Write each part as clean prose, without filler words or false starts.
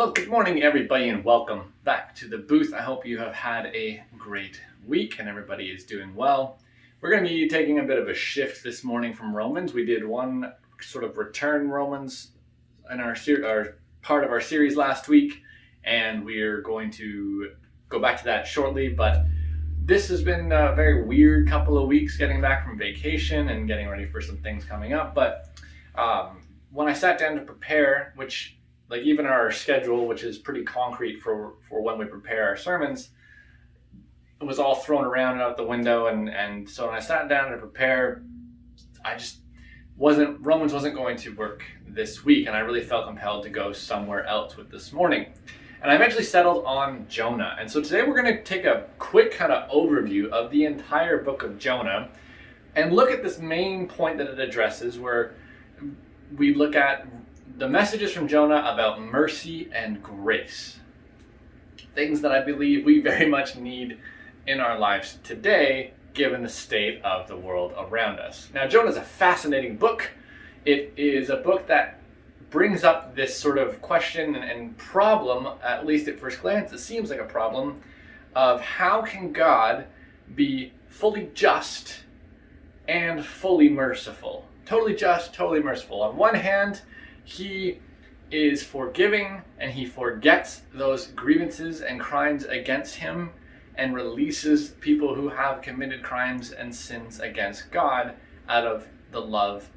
Well, good morning, everybody, and welcome back to the booth. I hope you have had a great week and everybody is doing well. We're going to be taking a bit of a shift this morning from Romans. We did one sort of return Romans in our part of our series last week, and we're going to go back to that shortly. But this has been a very weird couple of weeks getting back from vacation and getting ready for some things coming up. But when I sat down to prepare, which like even our schedule, which is pretty concrete for when we prepare our sermons, it was all thrown around and out the window. And so when I sat down to prepare, Romans wasn't going to work this week. And I really felt compelled to go somewhere else with this morning. And I eventually settled on Jonah. And so today we're going to take a quick kind of overview of the entire book of Jonah and look at this main point that it addresses, where we look at the messages from Jonah about mercy and grace. Things that I believe we very much need in our lives today, given the state of the world around us. Now, Jonah is a fascinating book. It is a book that brings up this sort of question and problem, at least at first glance, it seems like a problem, of how can God be fully just and fully merciful? Totally just, totally merciful. On one hand, he is forgiving and he forgets those grievances and crimes against him and releases people who have committed crimes and sins against God out of the love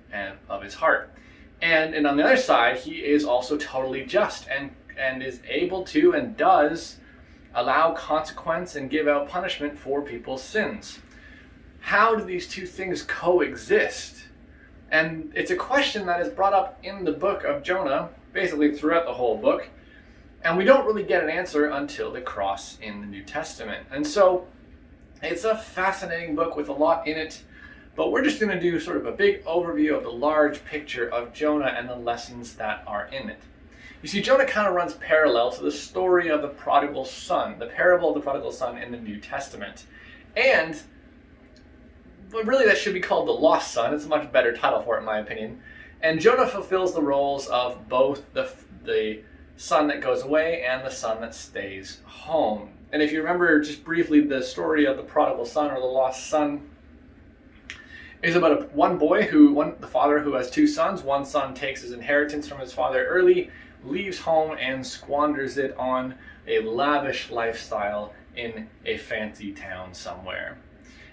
of his heart. And on the other side, he is also totally just and is able to and does allow consequence and give out punishment for people's sins. How do these two things coexist? And it's a question that is brought up in the book of Jonah, basically throughout the whole book. And we don't really get an answer until the cross in the New Testament. And so it's a fascinating book with a lot in it. But we're just going to do sort of a big overview of the large picture of Jonah and the lessons that are in it. You see, Jonah kind of runs parallel to the story of the prodigal son, the parable of the prodigal son in the New Testament. But really that should be called the lost son. It's a much better title for it, in my opinion. And Jonah fulfills the roles of both the son that goes away and the son that stays home. And if you remember just briefly, the story of the prodigal son or the lost son is about the father who has two sons. One son takes his inheritance from his father early, leaves home and squanders it on a lavish lifestyle in a fancy town somewhere.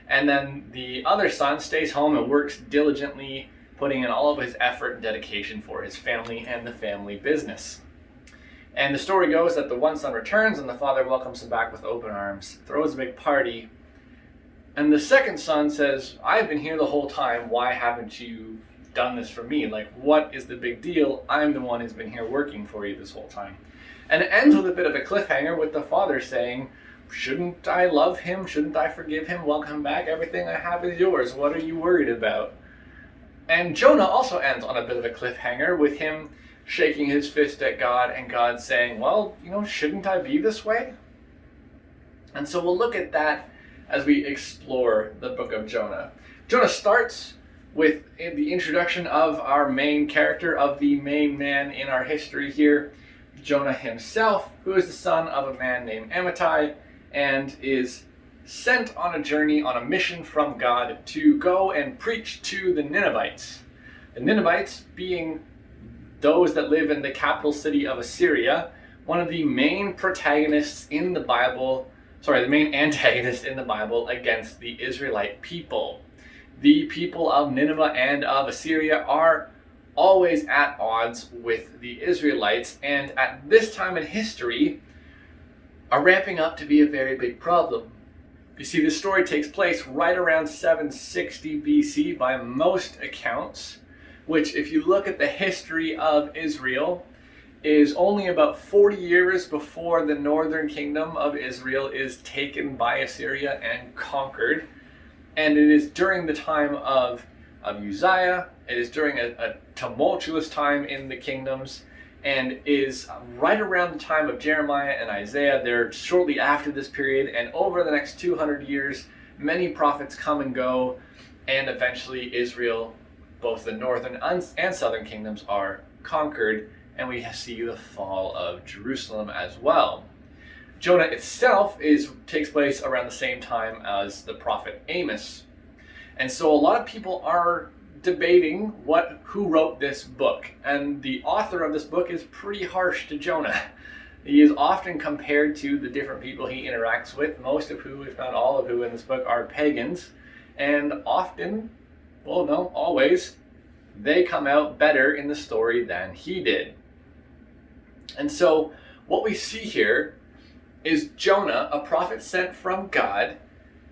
And then the other son stays home and works diligently, putting in all of his effort and dedication for his family and the family business. And the story goes that the one son returns and the father welcomes him back with open arms, throws a big party. And the second son says, I've been here the whole time. Why haven't you done this for me? Like, what is the big deal? I'm the one who's been here working for you this whole time. And it ends with a bit of a cliffhanger with the father saying, shouldn't I love him? Shouldn't I forgive him? Welcome him back. Everything I have is yours. What are you worried about? And Jonah also ends on a bit of a cliffhanger with him shaking his fist at God and God saying, well, shouldn't I be this way? And so we'll look at that as we explore the book of Jonah. Jonah starts with the introduction of our main character, of the main man in our history here, Jonah himself, who is the son of a man named Amittai, and is sent on a journey, on a mission from God to go and preach to the Ninevites. The Ninevites being those that live in the capital city of Assyria, one of the main protagonists in the Bible, the main antagonist in the Bible against the Israelite people. The people of Nineveh and of Assyria are always at odds with the Israelites, and at this time in history are ramping up to be a very big problem. You see, this story takes place right around 760 BC by most accounts, which, if you look at the history of Israel, is only about 40 years before the northern kingdom of Israel is taken by Assyria and conquered. And it is during the time of Uzziah. It is during a tumultuous time in the kingdoms, and is right around the time of Jeremiah and Isaiah. They're shortly after this period, and over the next 200 years, many prophets come and go, and eventually Israel, both the northern and southern kingdoms, are conquered and we see the fall of Jerusalem as well. Jonah itself takes place around the same time as the prophet Amos. And so a lot of people are debating who wrote this book. And the author of this book is pretty harsh to Jonah. He is often compared to the different people he interacts with, most of who, if not all of who in this book, are pagans. And often, well, no, always, they come out better in the story than he did. And so what we see here is Jonah, a prophet sent from God,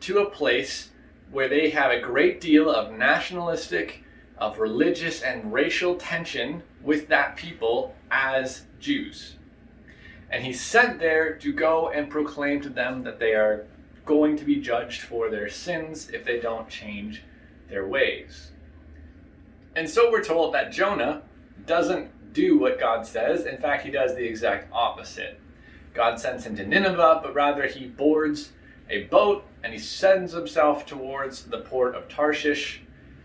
to a place where they have a great deal of nationalistic, of religious and racial tension with that people as Jews. And he's sent there to go and proclaim to them that they are going to be judged for their sins if they don't change their ways. And so we're told that Jonah doesn't do what God says. In fact, he does the exact opposite. God sends him to Nineveh, but rather he boards a boat and he sends himself towards the port of Tarshish,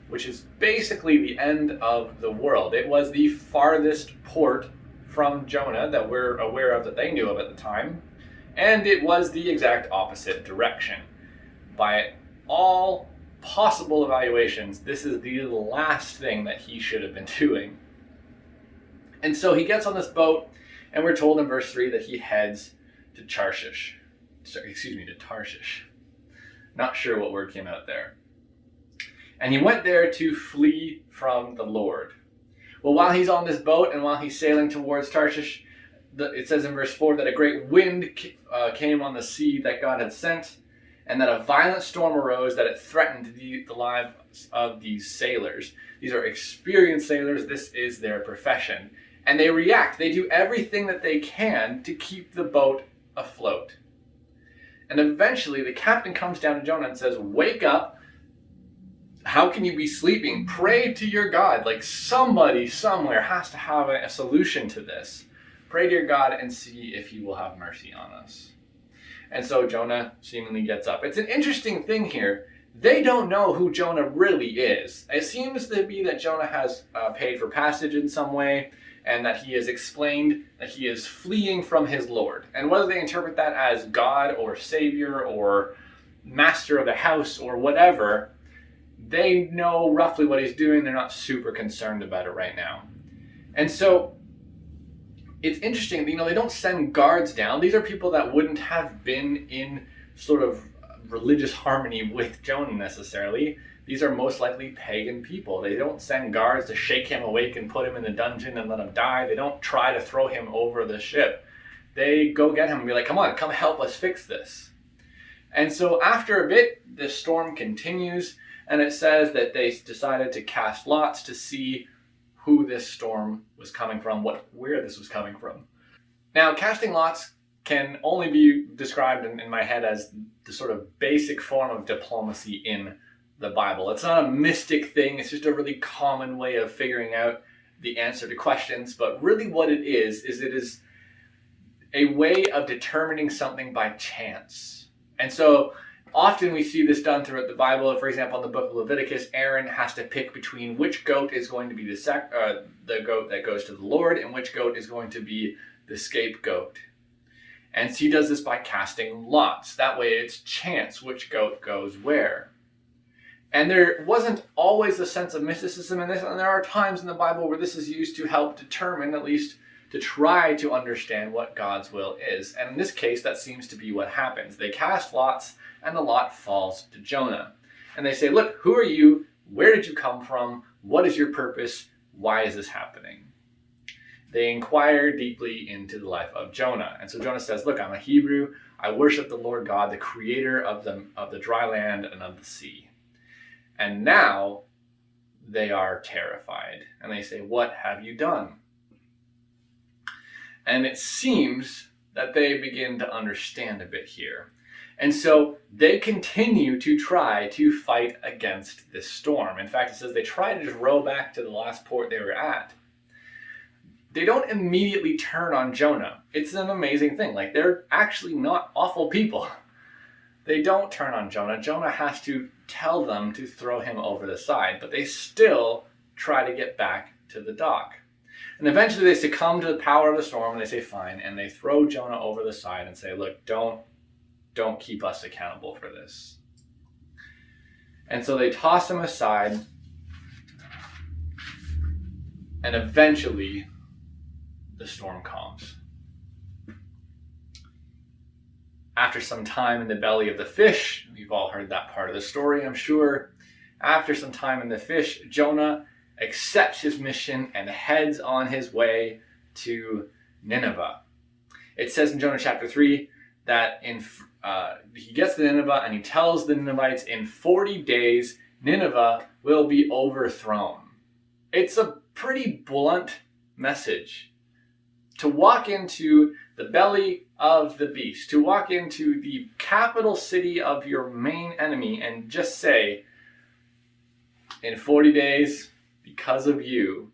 which is basically the end of the world. It was the farthest port from Jonah that we're aware of, that they knew of at the time, and it was the exact opposite direction. By all possible evaluations, this is the last thing that he should have been doing. And so he gets on this boat, and we're told in verse 3 that he heads to Tarshish. To Tarshish. Not sure what word came out there. And he went there to flee from the Lord. Well, while he's on this boat and while he's sailing towards Tarshish, it says in verse 4 that a great wind came on the sea that God had sent, and that a violent storm arose that it threatened the lives of these sailors. These are experienced sailors. This is their profession. And they react. They do everything that they can to keep the boat afloat. And eventually the captain comes down to Jonah and says, "Wake up. How can you be sleeping? Pray to your God." Like, somebody somewhere has to have a solution to this. Pray to your God and see if he will have mercy on us. And so Jonah seemingly gets up. It's an interesting thing here. They don't know who Jonah really is. It seems to be that Jonah has paid for passage in some way, and that he has explained that he is fleeing from his Lord. And whether they interpret that as God or Savior or master of the house or whatever, they know roughly what he's doing. They're not super concerned about it right now. And so it's interesting, they don't send guards down. These are people that wouldn't have been in sort of religious harmony with Jonah necessarily. These are most likely pagan people. They don't send guards to shake him awake and put him in the dungeon and let him die. They don't try to throw him over the ship. They go get him and be like, come help us fix this. And so after a bit, the storm continues, and it says that they decided to cast lots to see who this storm was coming from, where this was coming from. Now, casting lots can only be described in my head as the sort of basic form of diplomacy in the Bible. It's not a mystic thing. It's just a really common way of figuring out the answer to questions. But really what it is it is a way of determining something by chance. And so often we see this done throughout the Bible. For example, in the book of Leviticus, Aaron has to pick between which goat is going to be the goat that goes to the Lord and which goat is going to be the scapegoat. And he does this by casting lots. That way it's chance which goat goes where. And there wasn't always a sense of mysticism in this, and there are times in the Bible where this is used to help determine, at least to try to understand what God's will is. And in this case, that seems to be what happens. They cast lots, and the lot falls to Jonah. And they say, look, who are you? Where did you come from? What is your purpose? Why is this happening? They inquire deeply into the life of Jonah. And so Jonah says, look, I'm a Hebrew. I worship the Lord God, the creator of the dry land and of the sea. And now they are terrified. And they say, what have you done? And it seems that they begin to understand a bit here. And so they continue to try to fight against this storm. In fact, it says they try to just row back to the last port they were at. They don't immediately turn on Jonah. It's an amazing thing. Like, they're actually not awful people. They don't turn on Jonah. Jonah has to tell them to throw him over the side, but they still try to get back to the dock. And eventually they succumb to the power of the storm and they say fine, and they throw Jonah over the side and say, look, don't keep us accountable for this. And so they toss him aside, and eventually the storm calms. After some time in the belly of the fish, you've all heard that part of the story, I'm sure. After some time in the fish, Jonah accepts his mission and heads on his way to Nineveh. It says in Jonah chapter 3 that he gets to Nineveh and he tells the Ninevites in 40 days Nineveh will be overthrown. It's a pretty blunt message. To walk into the belly of the beast, to walk into the capital city of your main enemy and just say, in 40 days, because of you,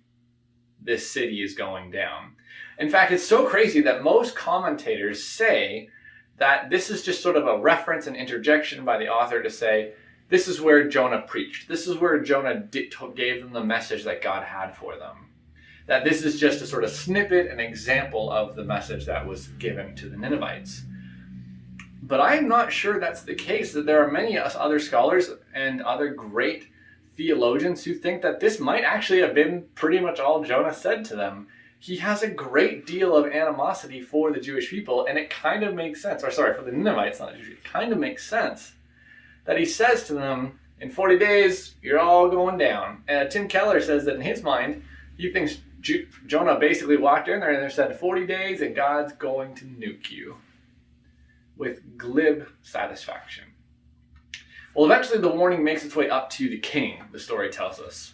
this city is going down. In fact, it's so crazy that most commentators say that this is just sort of a reference and interjection by the author to say, this is where Jonah preached. This is where Jonah gave them the message that God had for them. That this is just a sort of snippet, an example of the message that was given to the Ninevites. But I'm not sure that's the case, that there are many other scholars and other great theologians who think that this might actually have been pretty much all Jonah said to them. He has a great deal of animosity for the Jewish people, and it kind of makes sense, for the Ninevites, not Jewish, it kind of makes sense that he says to them, in 40 days, you're all going down. And Tim Keller says that in his mind, he thinks Jonah basically walked in there and they said 40 days and God's going to nuke you with glib satisfaction. Well, eventually the warning makes its way up to the king, the story tells us.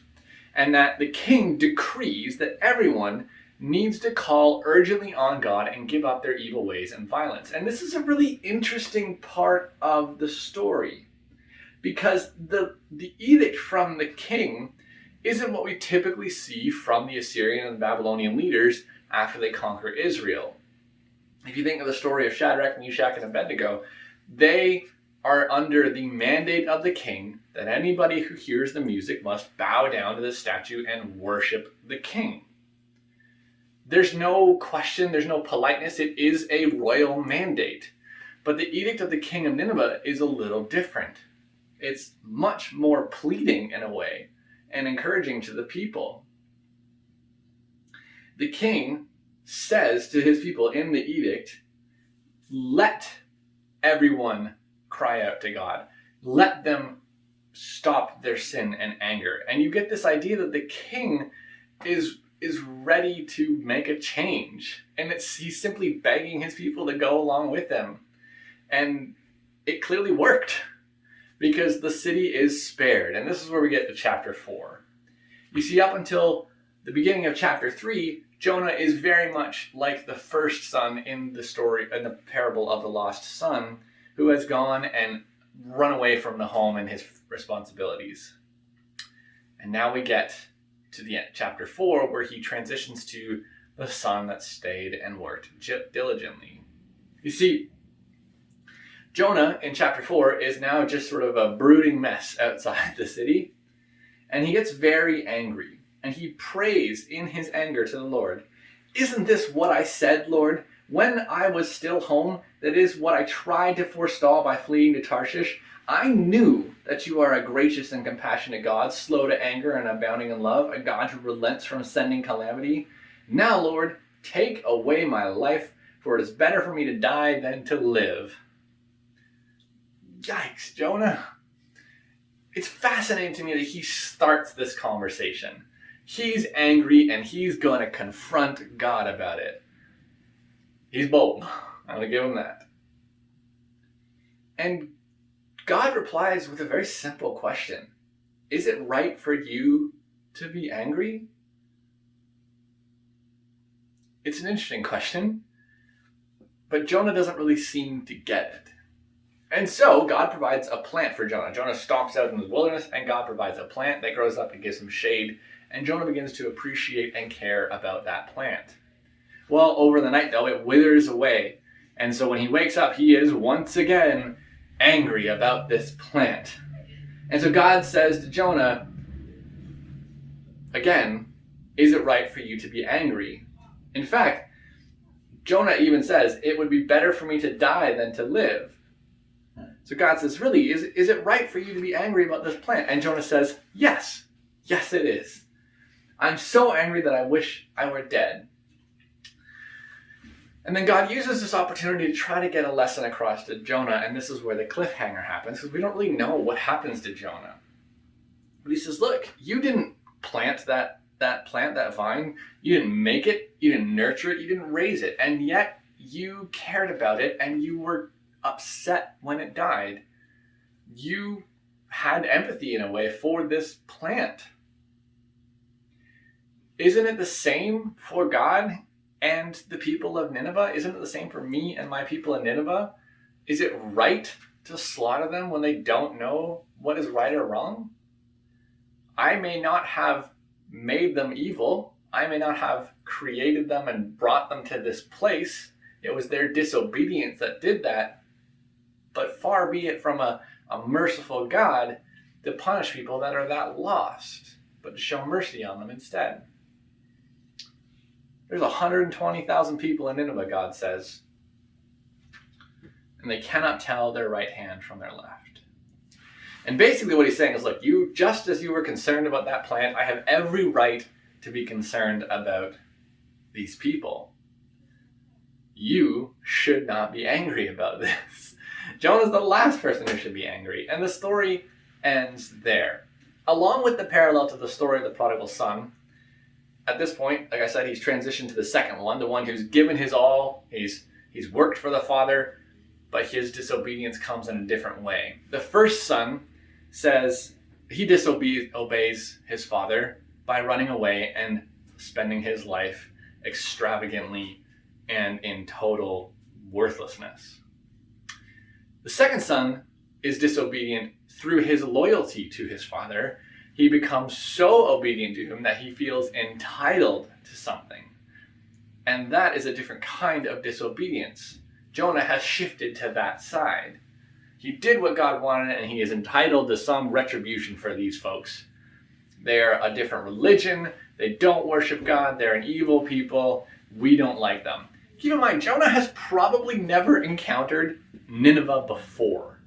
And that the king decrees that everyone needs to call urgently on God and give up their evil ways and violence. And this is a really interesting part of the story, because the edict from the king isn't what we typically see from the Assyrian and Babylonian leaders after they conquer Israel. If you think of the story of Shadrach, Meshach, and Abednego, they are under the mandate of the king that anybody who hears the music must bow down to the statue and worship the king. There's no question, there's no politeness, it is a royal mandate. But the edict of the king of Nineveh is a little different. It's much more pleading in a way and encouraging to the people. The king says to his people in the edict, let everyone cry out to God. Let them stop their sin and anger. And you get this idea that the king is ready to make a change. And he's simply begging his people to go along with him. And it clearly worked, because the city is spared. And this is where we get to chapter 4. You see, up until the beginning of chapter 3, Jonah is very much like the first son in the story, in the parable of the lost son, who has gone and run away from the home and his responsibilities. And now we get to the end, chapter 4, where he transitions to the son that stayed and worked diligently. You see, Jonah in chapter 4 is now just sort of a brooding mess outside the city, and he gets very angry, and he prays in his anger to the Lord. Isn't this what I said, Lord, when I was still home? That is what I tried to forestall by fleeing to Tarshish. I knew that you are a gracious and compassionate God, slow to anger and abounding in love, a God who relents from sending calamity. Now, Lord, take away my life, for it is better for me to die than to live. Yikes, Jonah. It's fascinating to me that he starts this conversation. He's angry and he's going to confront God about it. He's bold. I'm going to give him that. And God replies with a very simple question. Is it right for you to be angry? It's an interesting question, but Jonah doesn't really seem to get it. And so God provides a plant for Jonah. Jonah stomps out in the wilderness, and God provides a plant that grows up and gives him shade. And Jonah begins to appreciate and care about that plant. Well, over the night, though, it withers away. And so when he wakes up, he is once again angry about this plant. And so God says to Jonah, again, is it right for you to be angry? In fact, Jonah even says, it would be better for me to die than to live. So God says, really, is it right for you to be angry about this plant? And Jonah says, yes. Yes, it is. I'm so angry that I wish I were dead. And then God uses this opportunity to try to get a lesson across to Jonah, and this is where the cliffhanger happens, because we don't really know what happens to Jonah. But he says, look, you didn't plant that plant, that vine. You didn't make it. You didn't nurture it. You didn't raise it. And yet you cared about it, and you were upset when it died. You had empathy in a way for this plant. Isn't it the same for God and the people of Nineveh? Isn't it the same for me and my people in Nineveh? Is it right to slaughter them when they don't know what is right or wrong? I may not have made them evil. I may not have created them and brought them to this place. It was their disobedience that did that. But far be it from a merciful God to punish people that are that lost, but to show mercy on them instead. There's 120,000 people in Nineveh, God says, and they cannot tell their right hand from their left. And basically what he's saying is, look, you, just as you were concerned about that plant, I have every right to be concerned about these people. You should not be angry about this. Jonah's the last person who should be angry, and the story ends there. Along with the parallel to the story of the prodigal son, at this point, like I said, he's transitioned to the second one, the one who's given his all. He's worked for the father, but his disobedience comes in a different way. The first son says he disobeys his father by running away and spending his life extravagantly and in total worthlessness. The second son is disobedient through his loyalty to his father. He becomes so obedient to him that he feels entitled to something. And that is a different kind of disobedience. Jonah has shifted to that side. He did what God wanted, and he is entitled to some retribution for these folks. They're a different religion. They don't worship God. They're an evil people. We don't like them. Keep in mind, Jonah has probably never encountered Nineveh before.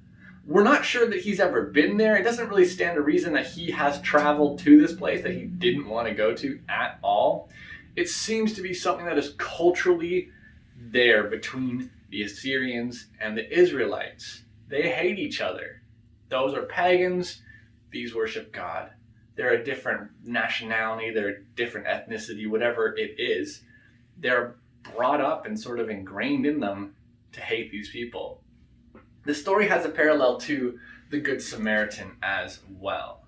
We're not sure that he's ever been there. It doesn't really stand to reason that he has traveled to this place that he didn't want to go to at all. It seems to be something that is culturally there between the Assyrians and the Israelites. They hate each other. Those are pagans. These worship God. They're a different nationality. They're a different ethnicity, whatever it is. They're brought up and sort of ingrained in them to hate these people. The story has a parallel to the Good Samaritan as well.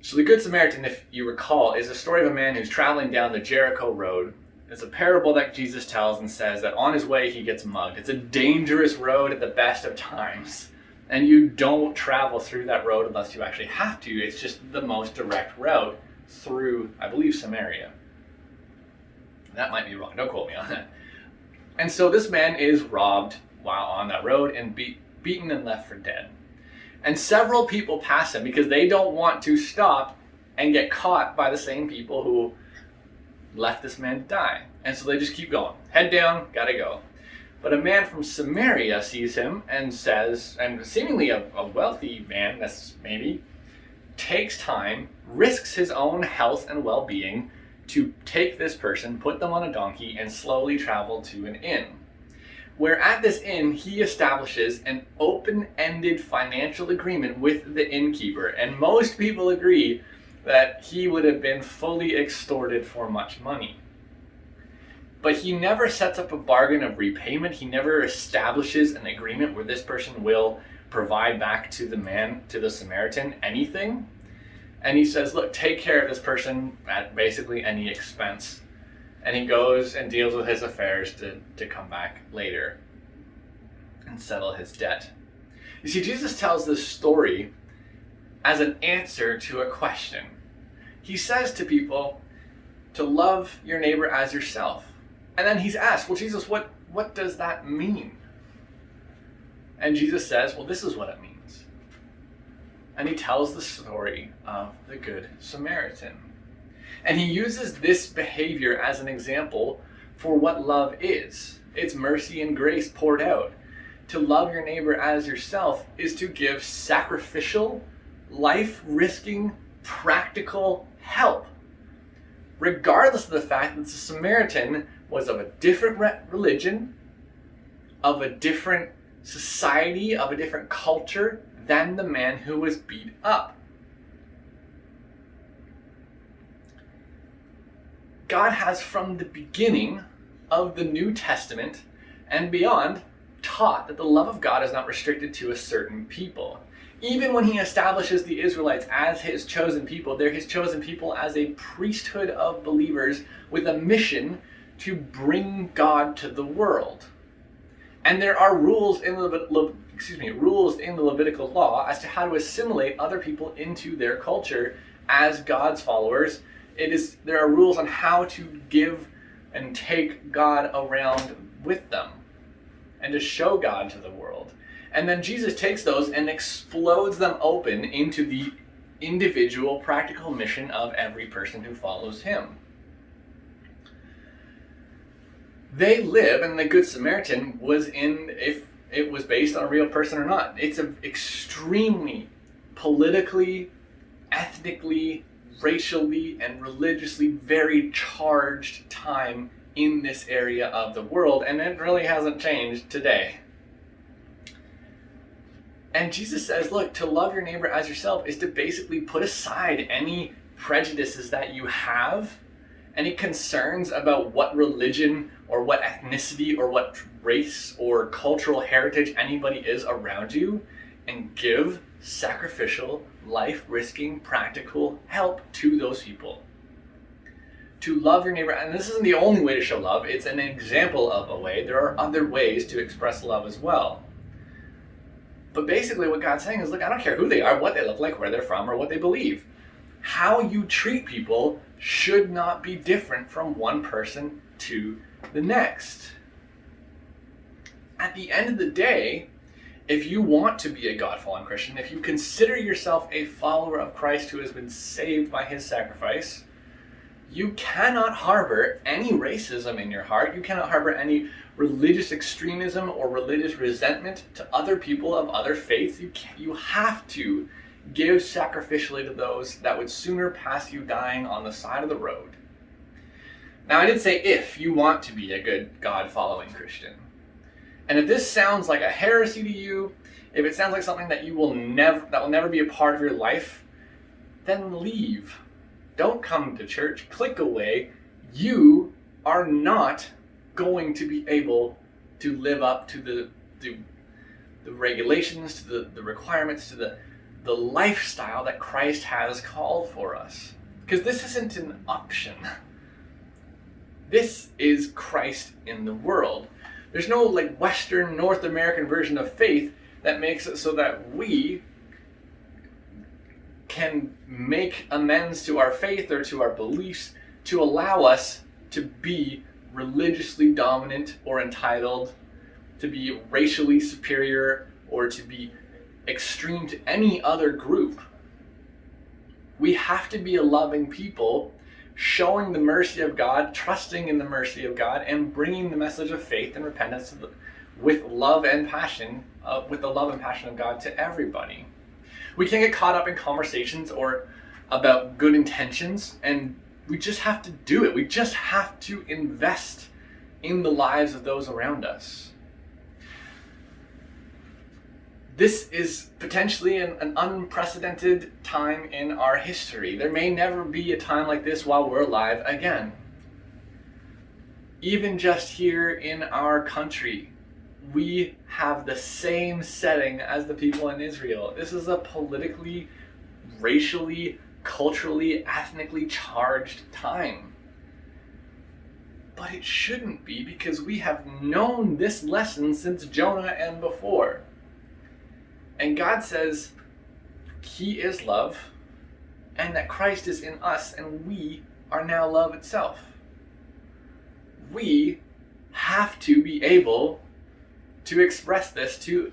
So the Good Samaritan, if you recall, is a story of a man who's traveling down the Jericho road. It's a parable that Jesus tells and says that on his way he gets mugged. It's a dangerous road at the best of times. And you don't travel through that road unless you actually have to. It's just the most direct route through, I believe, Samaria. That might be wrong. Don't quote me on that. And so this man is robbed while on that road and beaten and left for dead. And several people pass him because they don't want to stop and get caught by the same people who left this man to die. And so they just keep going. Head down, gotta go. But a man from Samaria sees him and says, and seemingly a wealthy man, that's maybe, takes time, risks his own health and well-being to take this person, put them on a donkey, and slowly travel to an inn. Where at this inn, he establishes an open-ended financial agreement with the innkeeper. And most people agree that he would have been fully extorted for much money. But he never sets up a bargain of repayment. He never establishes an agreement where this person will provide back to the man, to the Samaritan, anything. And he says, look, take care of this person at basically any expense. And he goes and deals with his affairs to come back later and settle his debt. You see, Jesus tells this story as an answer to a question. He says to people to love your neighbor as yourself. And then he's asked, well, Jesus, what does that mean? And Jesus says, well, this is what it means. And he tells the story of the Good Samaritan. And he uses this behavior as an example for what love is. It's mercy and grace poured out. To love your neighbor as yourself is to give sacrificial, life-risking, practical help, regardless of the fact that the Samaritan was of a different religion, of a different society, of a different culture than the man who was beat up. God has, from the beginning of the New Testament and beyond, taught that the love of God is not restricted to a certain people. Even when he establishes the Israelites as his chosen people, they're his chosen people as a priesthood of believers with a mission to bring God to the world. And there are rules in the Levitical law as to how to assimilate other people into their culture as God's followers. There are rules on how to give and take God around with them and to show God to the world. And then Jesus takes those and explodes them open into the individual practical mission of every person who follows him. They live, and the Good Samaritan was if it was based on a real person or not. It's an extremely politically, ethnically, racially, and religiously very charged time in this area of the world, and it really hasn't changed today. And Jesus says, look, to love your neighbor as yourself is to basically put aside any prejudices that you have, any concerns about what religion or what ethnicity or what race or cultural heritage anybody is around you, and give sacrificial, life-risking, practical help to those people. To love your neighbor, and this isn't the only way to show love, it's an example of a way. There are other ways to express love as well. But basically what God's saying is, look, I don't care who they are, what they look like, where they're from, or what they believe. How you treat people should not be different from one person to the next. At the end of the day, if you want to be a God-following Christian, if you consider yourself a follower of Christ who has been saved by his sacrifice, you cannot harbor any racism in your heart. You cannot harbor any religious extremism or religious resentment to other people of other faiths. You have to give sacrificially to those that would sooner pass you dying on the side of the road. Now, I did say if you want to be a good God-following Christian. And if this sounds like a heresy to you, if it sounds like something that will never be a part of your life, then leave. Don't come to church. Click away. You are not going to be able to live up to the regulations, to the requirements, to the lifestyle that Christ has called for us. Because this isn't an option. This is Christ in the world. There's no Western North American version of faith that makes it so that we can make amends to our faith or to our beliefs to allow us to be religiously dominant or entitled, to be racially superior, or to be extreme to any other group. We have to be a loving people, showing the mercy of God, trusting in the mercy of God, and bringing the message of faith and repentance with love and passion, with the love and passion of God to everybody. We can't get caught up in conversations or about good intentions, and we just have to do it. We just have to invest in the lives of those around us. This is potentially an unprecedented time in our history. There may never be a time like this while we're alive again. Even just here in our country, we have the same setting as the people in Israel. This is a politically, racially, culturally, ethnically charged time. But it shouldn't be, because we have known this lesson since Jonah and before. And God says he is love, and that Christ is in us, and we are now love itself. We have to be able to express this to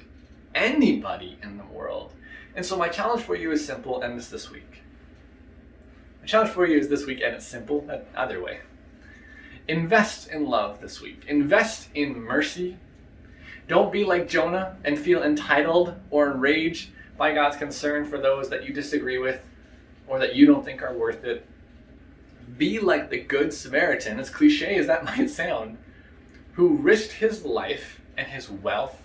anybody in the world. And so my challenge for you is simple, and it's this week. My challenge for you is this week, and it's simple either way. Invest in love this week. Invest in mercy. Don't be like Jonah and feel entitled or enraged by God's concern for those that you disagree with or that you don't think are worth it. Be like the Good Samaritan, as cliche as that might sound, who risked his life and his wealth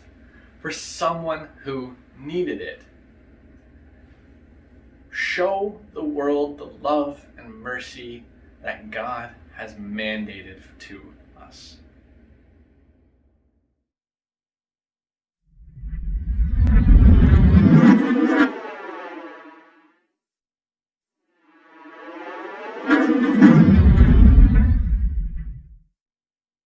for someone who needed it. Show the world the love and mercy that God has mandated to us.